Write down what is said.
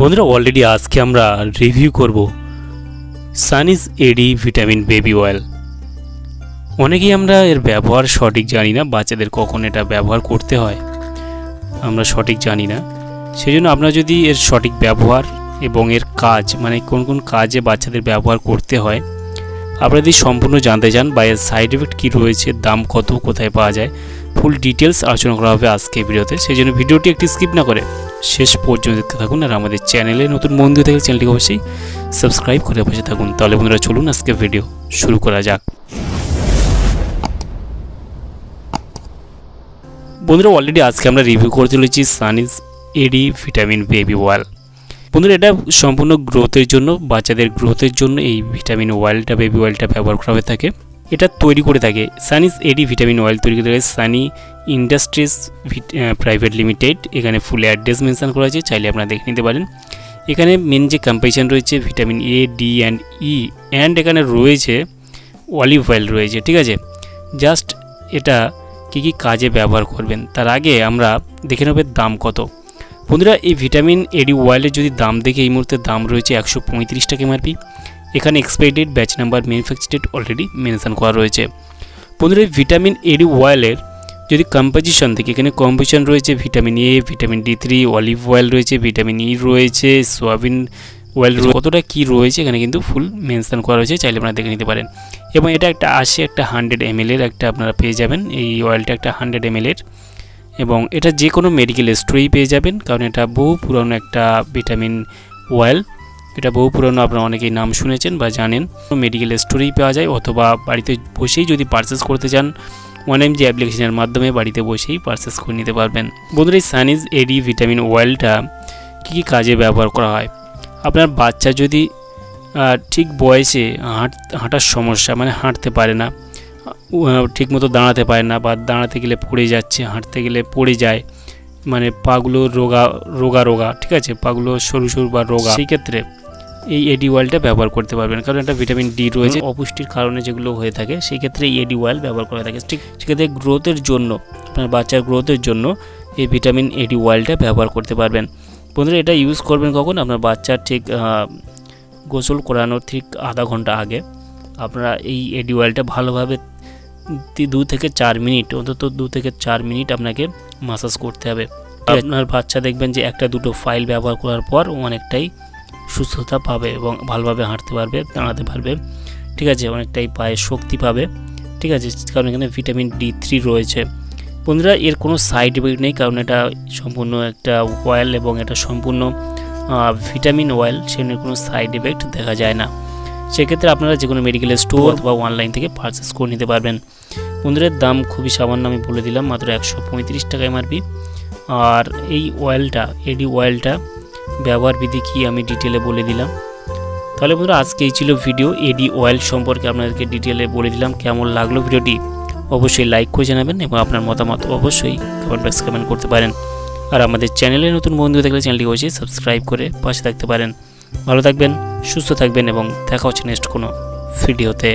বন্ধুরা অলরেডি আজকে আমরা রিভিউ করব সানিস এডি ভিটামিন বেবি অয়েল। অনেকেই আমরা এর ব্যবহার সঠিক জানি না, বাচ্চাদের কখন এটা ব্যবহার করতে হয় আমরা সঠিক জানি না। সেজন্য আপনারা যদি এর সঠিক ব্যবহার এবং এর কাজ মানে কোন কোন কাজে বাচ্চাদের ব্যবহার করতে হয় আপনারা যদি সম্পূর্ণ জানতে চান বা এর সাইড এফেক্ট কী রয়েছে, দাম কত, কোথায় পাওয়া যায়, ফুল ডিটেলস আলোচনা করা হবে আজকে ভিডিওতে। সেই জন্য ভিডিওটি একটি স্কিপ না করে শেষ পর্যন্ত দেখতে থাকুন। আর আমাদের চ্যানেলে নতুন বন্ধু থেকে চ্যানেলটিকে অবশ্যই সাবস্ক্রাইব করে বসে থাকুন। তাহলে বন্ধুরা চলুন আজকে ভিডিও শুরু করা যাক। বন্ধুরা অলরেডি আজকে আমরা রিভিউ করতে চলেছি সানিস এডি ভিটামিন বেবি অয়েল। বন্ধুরা এটা সম্পূর্ণ গ্রোথের জন্য, বাচ্চাদের গ্রোথের জন্য এই ভিটামিন অয়েলটা, বেবি অয়েলটা ব্যবহার করা হয়ে থাকে। এটা তৈরি করে থাকে সানিস এডি ভিটামিন অয়েল তৈরি করে থাকে সানি ইন্ডাস্ট্রিজ প্রাইভেট লিমিটেড। এখানে ফুল অ্যাড্রেস মেনশন করা আছে, চাইলে আপনারা দেখে নিতে পারেন। এখানে মেন যে কম্পোজিশন রয়েছে vitamin A, D and E, and এখানে রয়েছে অলিভ অয়েল রয়েছে, ঠিক আছে। জাস্ট এটা কী কী কাজে ব্যবহার করবেন তার আগে আমরা দেখে নেব দাম কত। বন্ধুরা এই ভিটামিন এডি অয়েলের যদি দাম দেখে এই মুহূর্তে দাম রয়েছে 135 টাকা এমআরপি। এখানে expiry date, batch number, manufacture date already mention করা রয়েছে। বন্ধুরা এই ভিটামিন এডি অয়েলের যদি কম্পোজিশন থেকে এখানে কম্পোজিশন রয়েছে vitamin A, vitamin D3, olive oil রয়েছে, ভিটামিন ই রয়েছে, সোয়াবিন অয়েল কতটা কী রয়েছে এখানে কিন্তু ফুল মেনশন করা রয়েছে, চাইলে আপনারা দেখে নিতে পারেন। এবং এটা একটা আসে একটা 100 ml একটা আপনারা পেয়ে যাবেন। এই অয়েলটা একটা 100 ml এবং এটা যে কোনো মেডিকেল স্টোরেই পেয়ে যাবেন, কারণ এটা বহু পুরনো একটা ভিটামিন অয়েল। এটা বহু পুরনো, আপনারা অনেকেই নাম শুনেছেন বা জানেন। মেডিকেল স্টোরেই পাওয়া যায়, অথবা বাড়িতে বসেই যদি পারচেস করতে চান OneMG অ্যাপ্লিকেশনের মাধ্যমে বাড়িতে বসেই পারচেস করে নিতে পারবেন। বন্ধুরা এই সানিস এডি ভিটামিন অয়েলটা কী কী কাজে ব্যবহার করা হয়। আপনার বাচ্চা যদি ঠিক বয়সে হাঁটার সমস্যা, মানে হাঁটতে পারে না, ঠিকমতো দাঁড়াতে পারে না, বা দাঁড়াতে গেলে পড়ে যাচ্ছে, হাঁটতে গেলে পড়ে যায়, মানে পাগুলো রোগা, ঠিক আছে, পাগুলো সরু সরু বা রোগা, সেই ক্ষেত্রে এই এডি অয়েলটা ব্যবহার করতে পারবেন। কারণ এটা ভিটামিন ডি রয়েছে, অপুষ্টির কারণে যেগুলো হয়ে থাকে সেই ক্ষেত্রে এই এডি অয়েল ব্যবহার করা থাকে। ঠিক সেক্ষেত্রে গ্রোথের জন্য, আপনার বাচ্চার গ্রোথের জন্য এই ভিটামিন এডি অয়েলটা ব্যবহার করতে পারবেন। বন্ধুরা এটা ইউজ করবেন কখন, আপনার বাচ্চার ঠিক গোসল করানোর ঠিক আধা ঘন্টা আগে আপনারা এই এডি অয়েলটা ভালোভাবে 2 থেকে 4 মিনিট, অন্তত 2 থেকে 4 মিনিট আপনাকে মাসাজ করতে হবে। আপনার বাচ্চা দেখবেন যে একটা দুটো ফাইল ব্যবহার করার পর অনেকটাই সুস্থতা পাবে এবং ভালোভাবে হাঁটতে পারবে, দাঁড়াতে পারবে, ঠিক আছে, অনেকটাই পায়ে শক্তি পাবে, ঠিক আছে, কারণ এখানে ভিটামিন ডি3 রয়েছে। বন্ধুরা এর কোনো সাইড এফেক্ট নেই, কারণ এটা সম্পূর্ণ একটা অয়েল এবং এটা সম্পূর্ণ ভিটামিন অয়েল, সেখানে কোনো সাইড এফেক্ট দেখা যায় না। সেক্ষেত্রে আপনারা যে কোনো মেডিকেল স্টোর অথবা অনলাইন থেকে পারচেস করে নিতে পারবেন। বন্ধুদের দাম খুবই সামান্য, আমি বলে দিলাম মাত্র 135 টাকা এমআরপি। আর এই অয়েলটা, এডি অয়েলটা ব্যবহার বিধি কি আমি ডিটেলে বলে দিলাম। তাহলে বন্ধুরা আজকে এই ছিল ভিডিও এডি অয়েল সম্পর্কে, আপনাদেরকে ডিটেলে বলে দিলাম। কেমন লাগলো ভিডিওটি অবশ্যই লাইক করে জানাবেন এবং আপনার মতামত অবশ্যই কমেন্ট বক্সে কমেন্ট করতে পারেন। আর আমাদের চ্যানেলে নতুন বন্ধু থাকলে চ্যানেলটি অবশ্যই সাবস্ক্রাইব করে পাশে থাকতে পারেন। ভালো থাকবেন, সুস্থ থাকবেন এবং দেখা হচ্ছে নেক্সট কোনো ভিডিওতে।